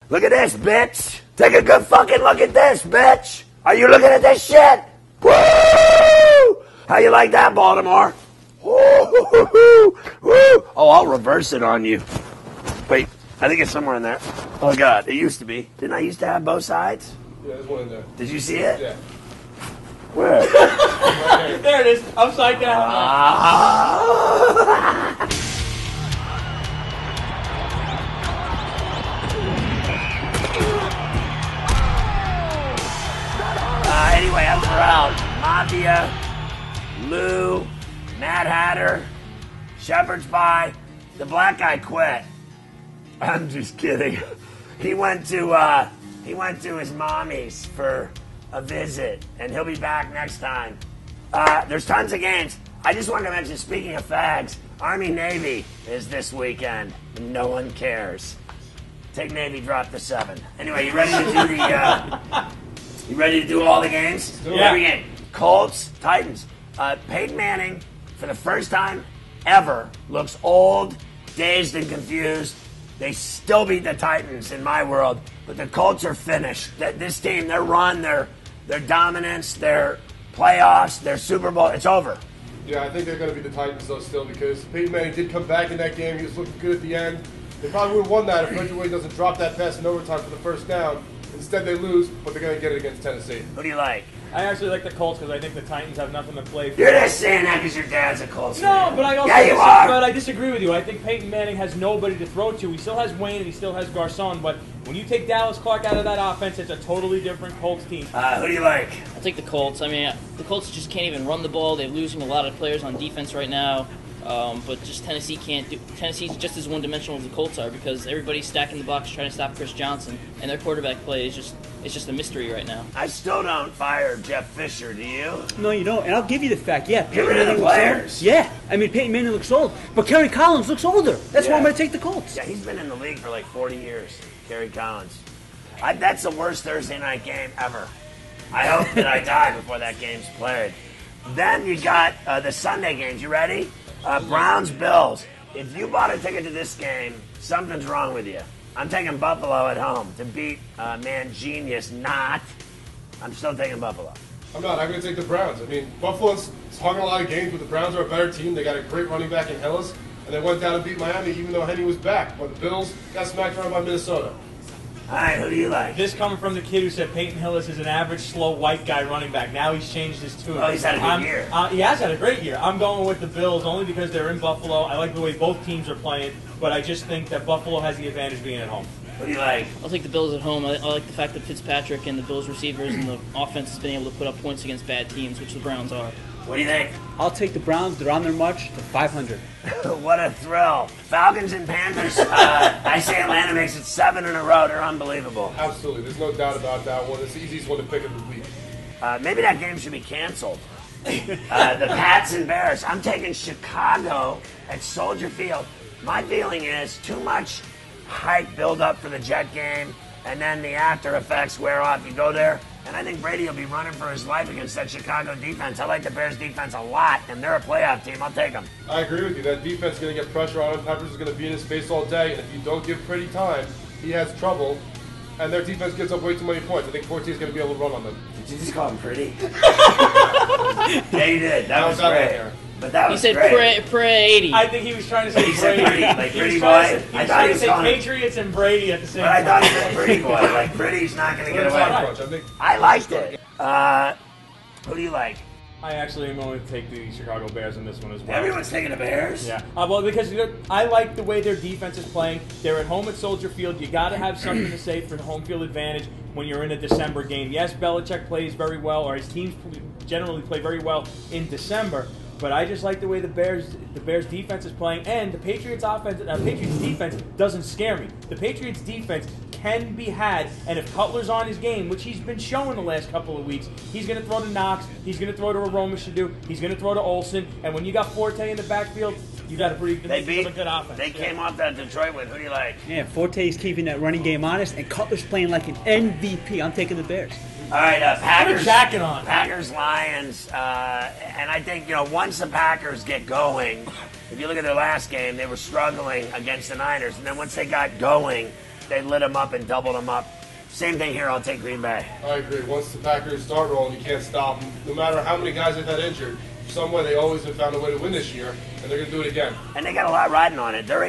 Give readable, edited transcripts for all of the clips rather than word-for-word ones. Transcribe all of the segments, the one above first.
Look at this, bitch. Take a good fucking look at this, bitch. Are you looking at this shit? Woo! How you like that, Baltimore? Woo! Oh, I'll reverse it on you. Wait, I think it's somewhere in there. Oh, God, it used to be. Didn't I used to have both sides? Yeah, there's one in there. Did you see it? Yeah. Where? There it is, upside down. Anyway, I'm Ferrall. Mafia, Lou, Mad Hatter, Shepherd's Pie. The black guy quit. I'm just kidding. He went to his mommy's for a visit, and he'll be back next time. There's tons of games. I just wanted to mention, speaking of fags, Army-Navy is this weekend. No one cares. Take Navy, drop the 7. Anyway, you ready to do the... You ready to do all the games? Yeah. Every game. Colts, Titans. Peyton Manning, for the first time ever, looks old, dazed, and confused. They still beat the Titans in my world, but the Colts are finished. This team, their run, their dominance, their playoffs, their Super Bowl, it's over. Yeah, I think they're going to be the Titans, though, still, because Peyton Manning did come back in that game. He was looking good at the end. They probably would have won that if Reggie Wade doesn't drop that pass in overtime for the first down. Instead, they lose, but they're going to get it against Tennessee. Who do you like? I actually like the Colts because I think the Titans have nothing to play for. You're just saying that because your dad's a Colts fan. No, but I also but I disagree with you. I think Peyton Manning has nobody to throw to. He still has Wayne and he still has Garcon, but when you take Dallas Clark out of that offense, it's a totally different Colts team. Who do you like? I'll take the Colts. I mean, the Colts just can't even run the ball. They're losing a lot of players on defense right now. But just Tennessee can't do. Tennessee's just as one-dimensional as the Colts are because everybody's stacking the box trying to stop Chris Johnson, and their quarterback play is just a mystery right now. I still don't fire Jeff Fisher. Do you? No, you don't. And I'll give you the fact. Yeah, Get rid of the players. Yeah, I mean Peyton Manning looks old, but Kerry Collins looks older. That's why I'm going to take the Colts. Yeah, he's been in the league for like 40 years. Kerry Collins. That's the worst Thursday night game ever. I hope that I die before that game's played. Then you got the Sunday games. You ready? Browns, Bills. If you bought a ticket to this game, something's wrong with you. I'm taking Buffalo at home to beat genius not. I'm still taking Buffalo. I'm not. I'm going to take the Browns. I mean, Buffalo's hung a lot of games, but the Browns are a better team. They got a great running back in Hillis, and they went down and beat Miami even though Henny was back. But the Bills got smacked around by Minnesota. All right, who do you like? This coming from the kid who said Peyton Hillis is an average, slow, white guy running back. Now he's changed his tune. Oh, he's had a good year. He has had a great year. I'm going with the Bills only because they're in Buffalo. I like the way both teams are playing, but I just think that Buffalo has the advantage being at home. Who do you like? I'll take the Bills at home. I like the fact that Fitzpatrick and the Bills receivers and the offense has been able to put up points against bad teams, which the Browns are. What do you think? I'll take the Browns. They're on their march to 500. What a thrill. Falcons and Panthers. I say Atlanta makes it 7 in a row. They're unbelievable. Absolutely. There's no doubt about that one. It's the easiest one to pick of the week. Maybe that game should be canceled. The Pats and Bears. I'm taking Chicago at Soldier Field. My feeling is too much hype build up for the Jet game, and then the after effects wear off. You go there, and I think Brady will be running for his life against that Chicago defense. I like the Bears defense a lot, and they're a playoff team. I'll take them. I agree with you. That defense is going to get pressure on him. Peppers is going to be in his face all day, and if you don't give Pretty time, he has trouble. And their defense gives up way too many points. I think 14 is going to be able to run on them. Did you just call him Pretty? Yeah, you did. That was great. But that was great. He said pre 80. I think he was trying to say He said Brady. Pretty, like He Pretty was boy. trying to say- I thought he was saying calling him. Patriots and Brady at the same But I time. thought he said Pretty boy. Like Pretty's not going to get away. I liked it. Who do you like? I actually am going to take the Chicago Bears in this one as well. Everyone's taking the Bears. Yeah. Well, because I like the way their defense is playing. They're at home at Soldier Field. You got to have something to say for the home field advantage when you're in a December game. Yes, Belichick plays very well, or his teams generally play very well in December. But I just like the way the Bears defense is playing, and the Patriots defense doesn't scare me. The Patriots defense can be had, and if Cutler's on his game, which he's been showing the last couple of weeks, he's going to throw to Knox, he's going to throw to Aroma Shadu, he's going to throw to Olsen, and when you got Forte in the backfield, you got a pretty good offense. They came off that Detroit win. Who do you like? Yeah, Forte's keeping that running game honest, and Cutler's playing like an MVP. I'm taking the Bears. All right, Packers. Put a jacket on. Packers, Lions, and I think once the Packers get going, if you look at their last game, they were struggling against the Niners, and then once they got going, they lit them up and doubled them up. Same thing here. I'll take Green Bay. I agree. Once the Packers start rolling, you can't stop them. No matter how many guys they've had injured, some way they always have found a way to win this year, and they're going to do it again. And they got a lot riding on it. They're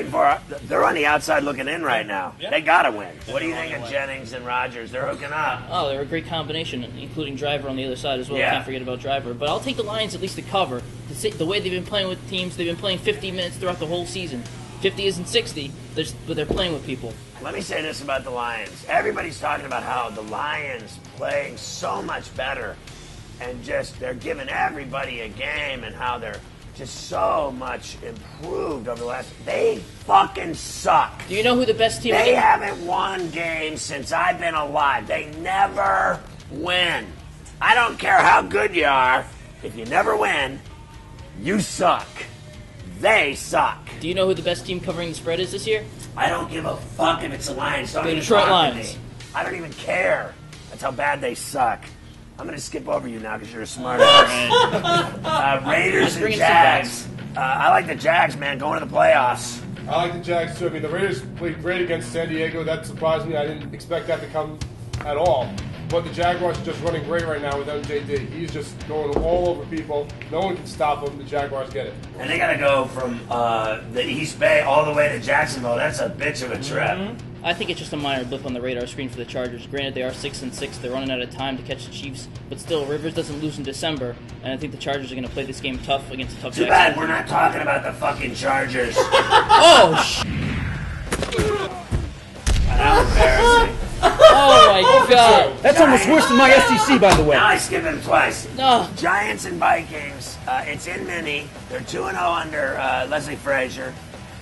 on the outside looking in right now. Yeah. They got to win. What do you think of Jennings and Rodgers? They're hooking up. Oh, they're a great combination, including Driver on the other side as well. Yeah. Can't forget about Driver. But I'll take the Lions at least to cover. The way they've been playing with teams, they've been playing 50 minutes throughout the whole season. 50 isn't 60, but they're playing with people. Let me say this about the Lions. Everybody's talking about how the Lions playing so much better and just they're giving everybody a game and how they're just so much improved over the last. They fucking suck. Do you know who the best team They is? haven't won games since I've been alive. They never win. I don't care how good you are. If you never win, you suck. They suck. Do you know who the best team covering the spread is this year? I don't give a fuck if it's the Lions. Don't The even Detroit talk to Lions. me. I don't even care. That's how bad they suck. I'm going to skip over you now because you're a smart ass. Raiders and Bring us Jags. I like the Jags, man, going to the playoffs. I like the Jags too. I mean, the Raiders played great against San Diego. That surprised me. I didn't expect that to come at all. But the Jaguars are just running great right now with MJD. He's just going all over people. No one can stop him. The Jaguars get it. And they got to go from the East Bay all the way to Jacksonville. That's a bitch of a trip. I think it's just a minor blip on the radar screen for the Chargers. Granted, they are 6-6. They're running out of time to catch the Chiefs. But still, Rivers doesn't lose in December. And I think the Chargers are going to play this game tough against a tough Too bad we're not talking about the fucking Chargers. Oh, How embarrassing. Oh, my God. That's almost worse than my SEC, by the way. Now I skip him twice. No. Giants and Vikings. It's in Mini. They're 2-0 under Leslie Frazier.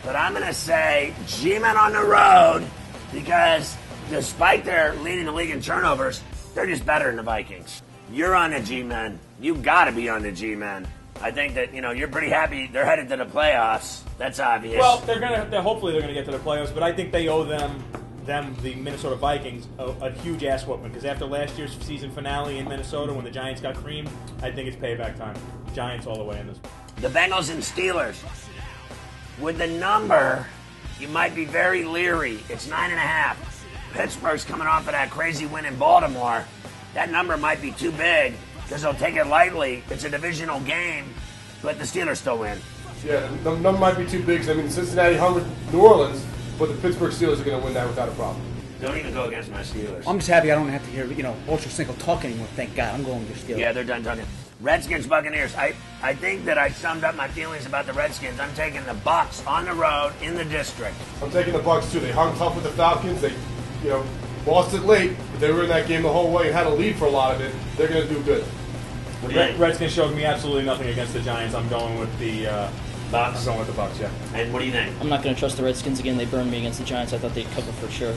But I'm going to say G-Men on the road because despite their leading the league in turnovers, they're just better than the Vikings. You're on the G-Men. You got to be on the G-Men. I think that, you're pretty happy they're headed to the playoffs. That's obvious. Well, hopefully they're gonna get to the playoffs, but I think they owe them the Minnesota Vikings a huge ass whooping because after last year's season finale in Minnesota when the Giants got creamed, I think it's payback time. Giants all the way in this. The Bengals and Steelers. With the number, you might be very leery. It's 9.5. Pittsburgh's coming off of that crazy win in Baltimore. That number might be too big because they'll take it lightly. It's a divisional game, but the Steelers still win. Yeah, the number might be too big. I mean, Cincinnati hung with New Orleans, but the Pittsburgh Steelers are going to win that without a problem. Don't even go against my Steelers. I'm just happy I don't have to hear, Ultra Cinco talk anymore. Thank God. I'm going with Steelers. Yeah, they're done talking. Redskins, Buccaneers. I think that I summed up my feelings about the Redskins. I'm taking the Bucs on the road in the district. I'm taking the Bucs too. They hung tough with the Falcons. They, lost it late, but they were in that game the whole way and had a lead for a lot of it. They're going to do good. Redskins showed me absolutely nothing against the Giants. I'm going with the Bucs. I'm going with the Bucs. Yeah. And what do you think? I'm not going to trust the Redskins again. They burned me against the Giants. I thought they'd cover for sure.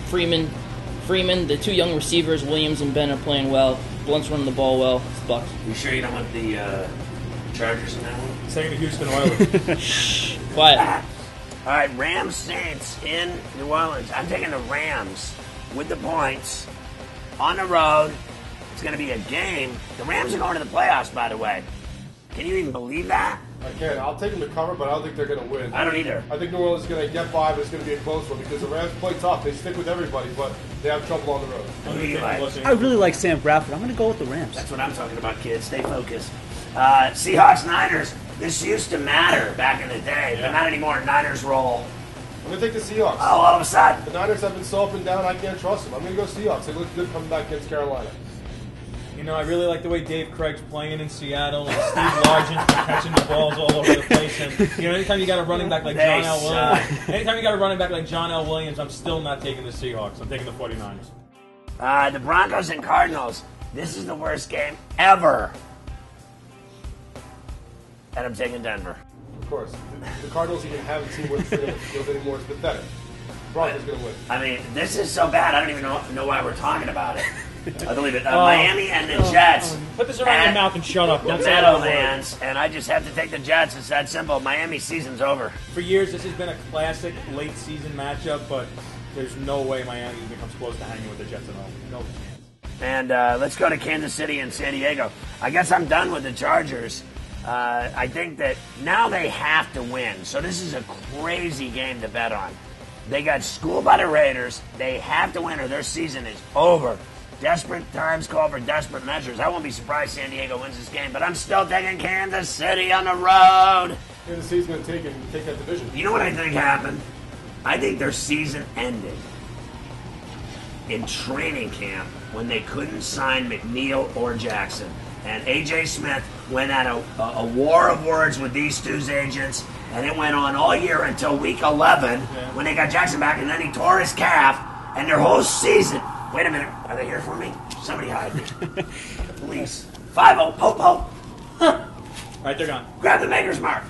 Freeman, the two young receivers, Williams and Ben, are playing well. Blunt's running the ball well. It's the Bucs. You sure you don't want the Chargers in that one? Second to Houston Oilers. Shh. Quiet. All right, Rams Saints in New Orleans. I'm taking the Rams with the points on the road. It's going to be a game. The Rams are going to the playoffs, by the way. Can you even believe that? I can. I'll take them to cover, but I don't think they're going to win. I don't either. I think New Orleans is going to get by, but it's going to be a close one because the Rams play tough. They stick with everybody, but they have trouble on the road. What do you like? I really like Sam Bradford. I'm going to go with the Rams. That's what I'm talking about, kids. Stay focused. Seahawks, Niners. This used to matter back in the day, but not anymore. Niners roll. I'm going to take the Seahawks. Oh, all of a sudden. The Niners have been so up and down, I can't trust them. I'm going to go Seahawks. They look good coming back against Carolina. I really like the way Dave Craig's playing in Seattle and Steve Largent catching the balls all over the place. And anytime you got a running back like John L. Williams, I'm still not taking the Seahawks. I'm taking the 49ers. The Broncos and Cardinals. This is the worst game ever. And I'm taking Denver. Of course. The Cardinals even have a team with the field anymore. It's pathetic. Broncos going to win. I mean, this is so bad. I don't even know why we're talking about it. I believe it. Miami and the Jets. Put this around your mouth and shut up. The Don't say another word. Meadowlands, and I just have to take the Jets. It's that simple. Miami's season's over. For years, this has been a classic late season matchup, but there's no way Miami even comes close to hanging with the Jets at all. No chance. And let's go to Kansas City and San Diego. I guess I'm done with the Chargers. I think that now they have to win. So this is a crazy game to bet on. They got schooled by the Raiders. They have to win or their season is over. Desperate times call for desperate measures. I won't be surprised San Diego wins this game, but I'm still taking Kansas City on the road. Kansas City's going to take that division. You know what I think happened? I think their season ended in training camp when they couldn't sign McNeil or Jackson. And A.J. Smith went at a war of words with these two agents, and it went on all year until week 11 when they got Jackson back, and then he tore his calf, and their whole season... Wait a minute. Are they here for me? Somebody hide me. Police. 5-0. Pope, Pope. All right, they're gone. Grab the maker's mark.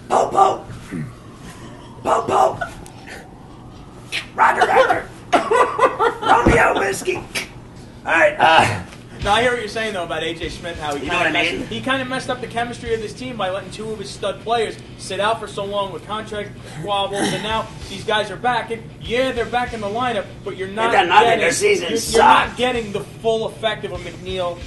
Pope, Pope. Pope, Pope. Roger, Roger. Romeo Whiskey. All right, No, I hear what you're saying though about AJ Smith. How he You know what I mean? he kind of messed up the chemistry of this team by letting two of his stud players sit out for so long with contract squabbles, and now these guys are back. And yeah, they're back in the lineup, but you're not They've done nothing. getting Their season you're not sucked. getting the full effect of a McNeil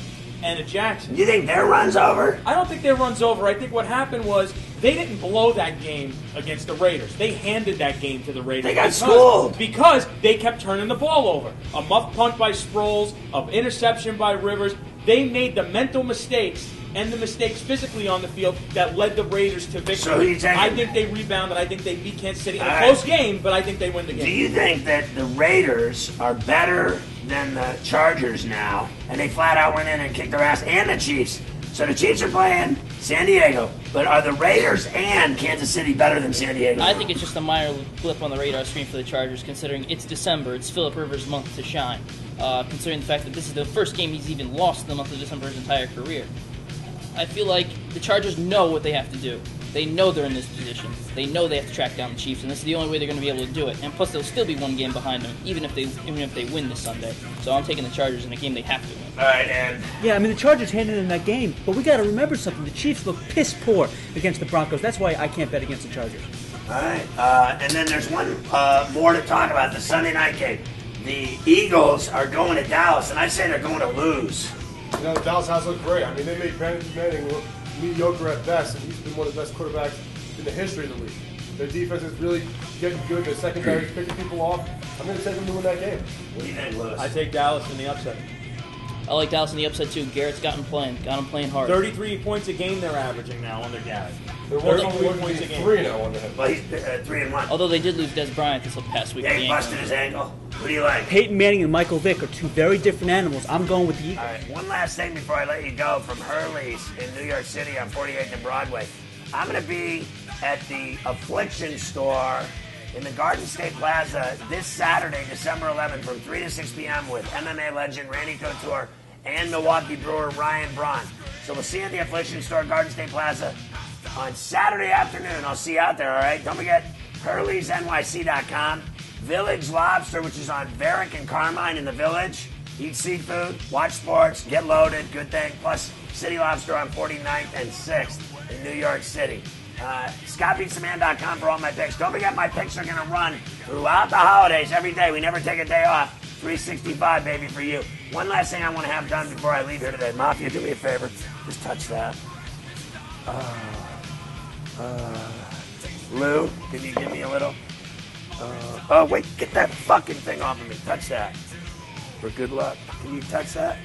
and a Jackson. you think their run's over? I don't think their run's over. I think what happened was they didn't blow that game against the Raiders. They handed that game to the Raiders. They got schooled. Because they kept turning the ball over. A muff punt by Sproles, an interception by Rivers. They made the mental mistakes and the mistakes physically on the field that led the Raiders to victory. So you think- I think they rebounded. I think they beat Kansas City in a All close right. game, but I think they win the game. Do you think that the Raiders are better than the Chargers now, and they flat out went in and kicked their ass, and the Chiefs? So the Chiefs are playing San Diego, but are the Raiders and Kansas City better than San Diego? I think it's just a minor blip on the radar screen for the Chargers, considering it's December. It's Phillip Rivers' month to shine. Considering the fact that this is the first game he's even lost in the month of December his entire career. I feel like the Chargers know what they have to do. They know they're in this position. They know they have to track down the Chiefs, and this is the only way they're going to be able to do it. And plus, they'll still be one game behind them, even if they win this Sunday. So I'm taking the Chargers in a game they have to win. All right, and Yeah, I mean, the Chargers handed in that game, but we got to remember something. The Chiefs look piss poor against the Broncos. That's why I can't bet against the Chargers. all right, and then there's one more to talk about, the Sunday night game. The Eagles are going to Dallas, and I say they're going to lose. You know, Dallas has looked great. I mean, they made Brandon Manning look mediocre at best, and he's been one of the best quarterbacks in the history of the league. Their defense is really getting good. Their secondary is picking people off. I'm going to take them to win that game. What do you think, Lewis? I take Dallas in the upset. I like Dallas in the upset too. Garrett's got him playing hard. 33 points a game they're averaging now on their guys. They're working 33 on points a game. 3 now on the head. Well, he's 3-1. Although they did lose Des Bryant this past week. Yeah, with he the busted ankle. his ankle. What do you like? Peyton Manning and Michael Vick are two very different animals. I'm going with the Eagles. All right, one last thing before I let you go. From Hurley's in New York City on 48th and Broadway. I'm going to be at the Affliction store in the Garden State Plaza this Saturday, December 11th, from 3 to 6 p.m. with MMA legend Randy Couture and Milwaukee Brewer Ryan Braun. So we'll see you at the Affliction store, Garden State Plaza, on Saturday afternoon. I'll see you out there, all right? Don't forget, Hurley'sNYC.com. Village Lobster, which is on Varick and Carmine in the Village. Eat seafood, watch sports, get loaded, good thing. Plus, City Lobster on 49th and 6th in New York City. ScottBeatsTheMan.com for all my picks. Don't forget, my picks are going to run throughout the holidays every day. We never take a day off. 365, baby, for you. One last thing I want to have done before I leave here today. Mafia, do me a favor. Just touch that. Lou, can you give me a little? Oh, wait, get that fucking thing off of me. Touch that. For good luck. Can you touch that?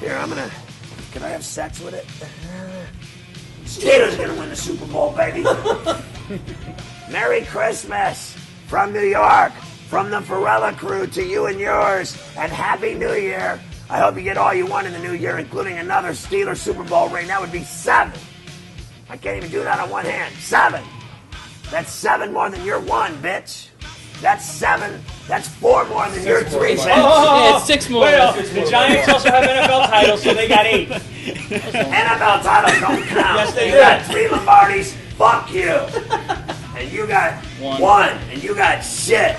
Here, can I have sex with it? Steelers are going to win the Super Bowl, baby. Merry Christmas from New York, from the Ferrall crew to you and yours, and Happy New Year. I hope you get all you want in the new year, including another Steelers Super Bowl ring. That would be 7. I can't even do that on one hand. 7. That's 7 more than your 1, bitch. That's 7. That's 4 more than your 3, bitch. Yeah, it's 6 more. Wait, the Giants also have NFL titles, so they got 8. NFL titles don't count. Yes, they you do. got 3 Lombardis. Fuck you. And you got 1. And you got shit.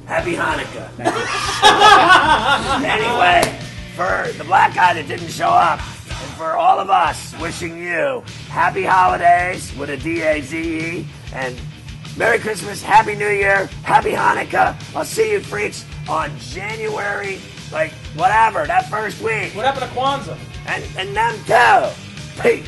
Happy Hanukkah. Anyway, for the black guy that didn't show up, and for all of us wishing you happy holidays with a D-A-Z-E, and Merry Christmas, Happy New Year, Happy Hanukkah. I'll see you freaks on January, whatever, that first week. What happened to Kwanzaa? And them too. Peace.